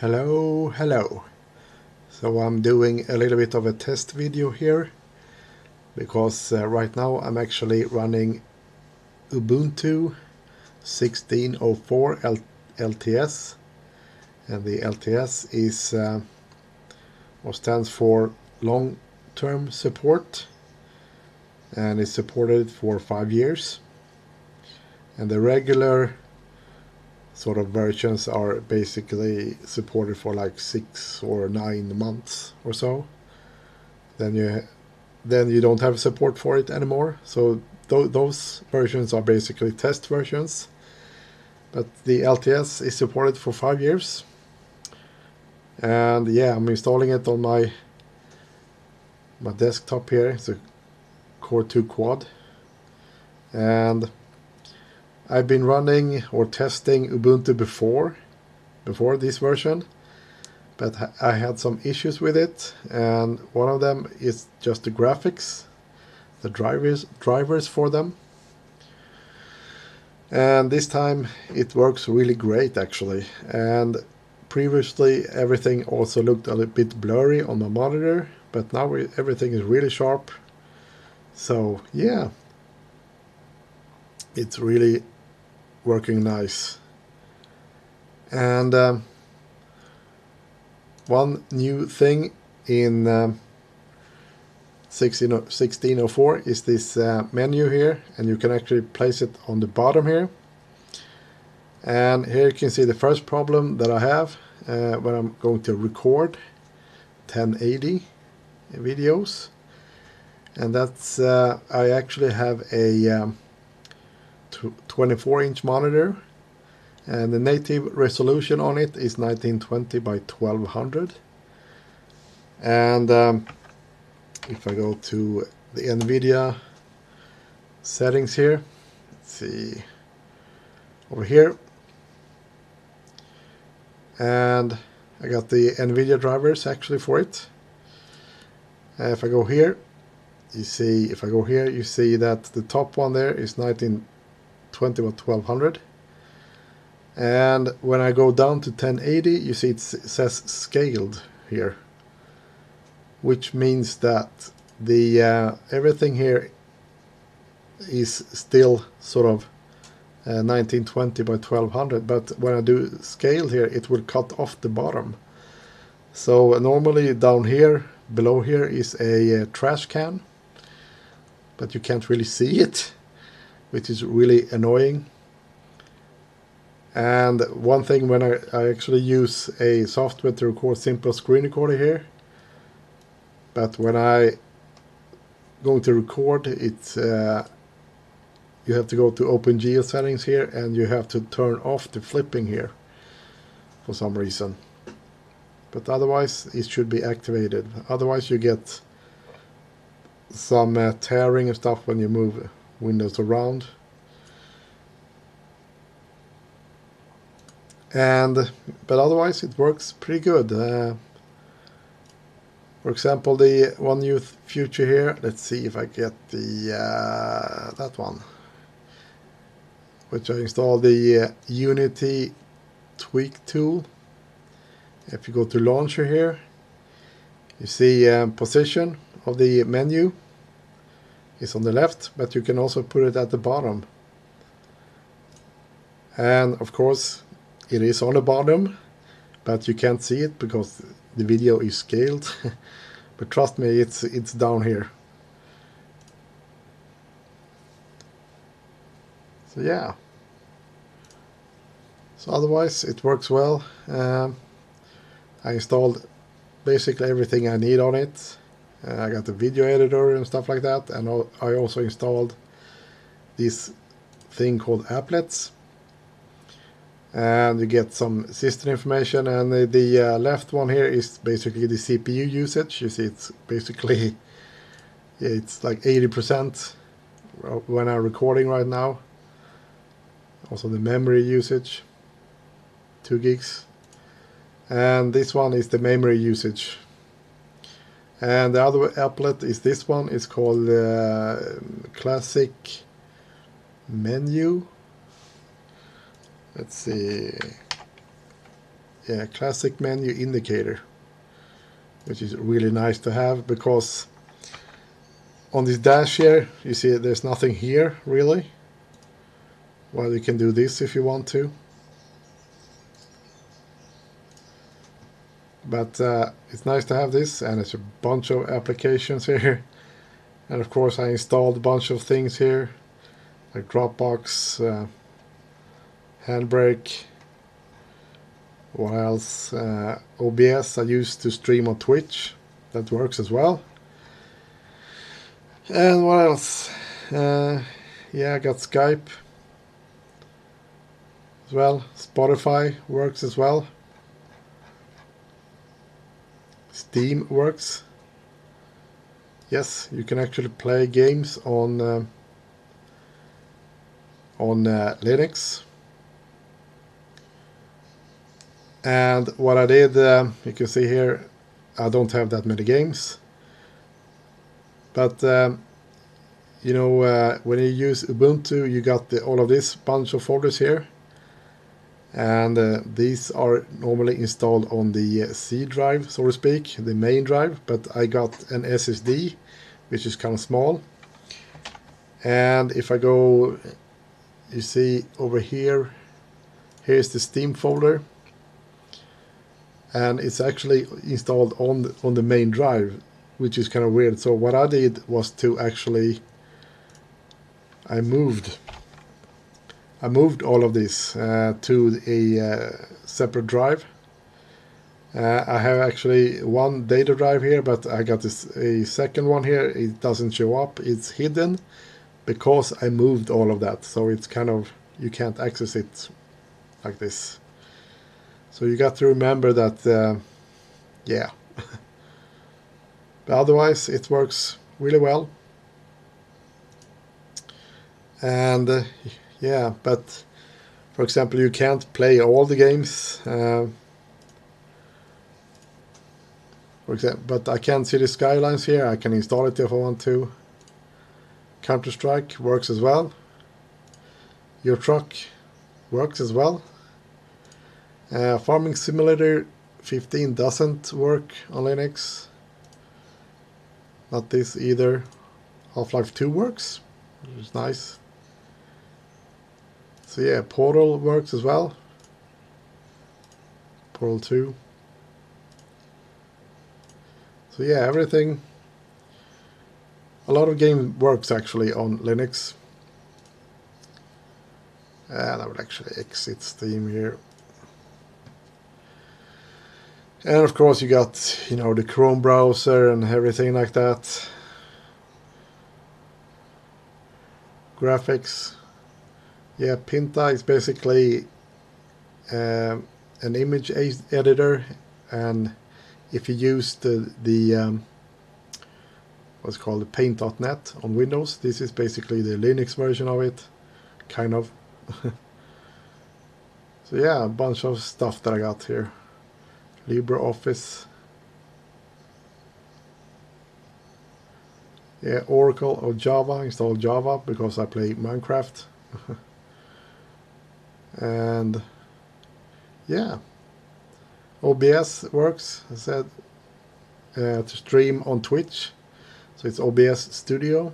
Hello. So I'm doing a little bit of a test video here because right now I'm actually running Ubuntu 16.04 LTS, and the LTS is what stands for long-term support, and it's supported for 5 years, and the regular sort of versions are basically supported for like 6 or 9 months or so. Then you don't have support for it anymore. So those versions are basically test versions. But the LTS is supported for 5 years. And yeah, I'm installing it on my desktop here. It's a Core 2 Quad. And I've been running or testing Ubuntu before this version, but I had some issues with it, and one of them is just the graphics, the drivers for them. And this time it works really great actually, and previously everything also looked a little bit blurry on my monitor, but now everything is really sharp. So yeah, it's really working nice. And one new thing in 1604 is this menu here, and you can actually place it on the bottom here. And here you can see the first problem that I have when I'm going to record 1080 videos, and that's I actually have a 24-inch monitor, and the native resolution on it is 1920 by 1200. And if I go to the NVIDIA settings here, let's see, over here, and I got the NVIDIA drivers actually for it. If I go here, you see that the top one there is 1920 by 1200. And when I go down to 1080, you see it says scaled here, which means that the everything here is still sort of 1920 by 1200, but when I do scale here, it will cut off the bottom. So normally down here, below here, is a trash can, but you can't really see it, which is really annoying. And one thing, when I actually use a software to record simple screen recorder here, but when I going to record it, you have to go to OpenGL settings here, and you have to turn off the flipping here for some reason. But otherwise it should be activated. Otherwise you get some tearing and stuff when you move windows around. But otherwise it works pretty good. For example, the one new feature here, let's see if I get the that one, which I installed, the Unity tweak tool. If you go to launcher here, you see position of the menu is on the left, but you can also put it at the bottom. And of course it is on the bottom, but you can't see it because the video is scaled. But trust me, it's down here. So yeah. So otherwise it works well. I installed basically everything I need on it. I got the video editor and stuff like that, and I also installed this thing called applets. And you get some system information, and the left one here is basically the CPU usage. You see it's basically, yeah, it's like 80% when I'm recording right now. Also the memory usage, 2 gigs. And this one is the memory usage. And the other applet is this one. It's called Classic Menu. Let's see. classic menu indicator, which is really nice to have, because on this dash here, you see there's nothing here really. Well, you can do this if you want to, but it's nice to have this, and it's a bunch of applications here. And of course I installed a bunch of things here, like Dropbox, Handbrake, what else, OBS I used to stream on Twitch, that works as well. And what else, yeah, I got Skype as well, Spotify works as well, Steam works. Yes, you can actually play games on Linux. And what I did, you can see here, I don't have that many games, but you know, when you use Ubuntu, you got all of this bunch of folders here, and these are normally installed on the C drive, so to speak, the main drive, but I got an SSD, which is kind of small. And if I go, you see over here, here's the Steam folder, and it's actually installed on the main drive, which is kind of weird. So what I did was to actually, I moved all of this to a separate drive. I have actually one data drive here, but I got a second one here. It doesn't show up, it's hidden, because I moved all of that, so it's kind of, you can't access it like this. So you got to remember that, yeah. But otherwise it works really well. And yeah, but for example, you can't play all the games, for example, but I can see the skylines here. I can install it if I want to. Counter-Strike works as well. Your Truck works as well. Farming Simulator 15 doesn't work on Linux. Not this either. Half-Life 2 works, which is nice. So yeah, Portal works as well. Portal 2. So yeah, everything. A lot of game works actually on Linux. And I will actually exit Steam here. And of course you got, you know, the Chrome browser and everything like that. Graphics. Yeah, Pinta is basically an image editor, and if you use the what's called the paint.net on Windows, this is basically the Linux version of it, kind of. So yeah, a bunch of stuff that I got here. LibreOffice. Yeah, Oracle or Java, install Java because I play Minecraft. And yeah, OBS works, I said, to stream on Twitch. So it's OBS Studio.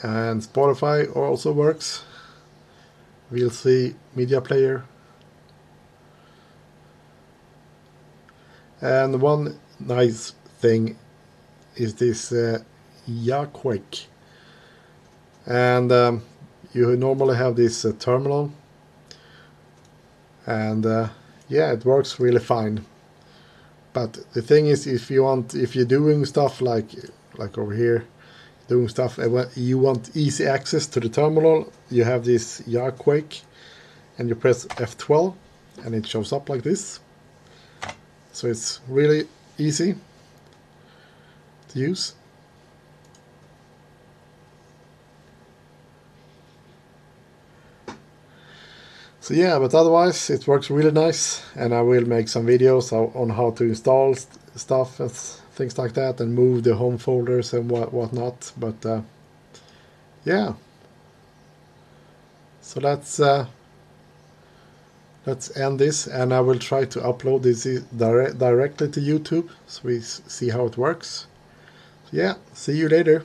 And Spotify also works. We'll see Media Player. And one nice thing is this Yaquake. And you normally have this terminal, and yeah, it works really fine. But the thing is, if you're doing stuff like over here, doing stuff, you want easy access to the terminal, you have this Yaquake, and you press F12, and it shows up like this. So it's really easy to use. So yeah, but otherwise it works really nice, and I will make some videos on how to install stuff and things like that, and move the home folders and whatnot. But yeah, so that's let's end this, and I will try to upload this directly to YouTube so we see how it works. So yeah, see you later.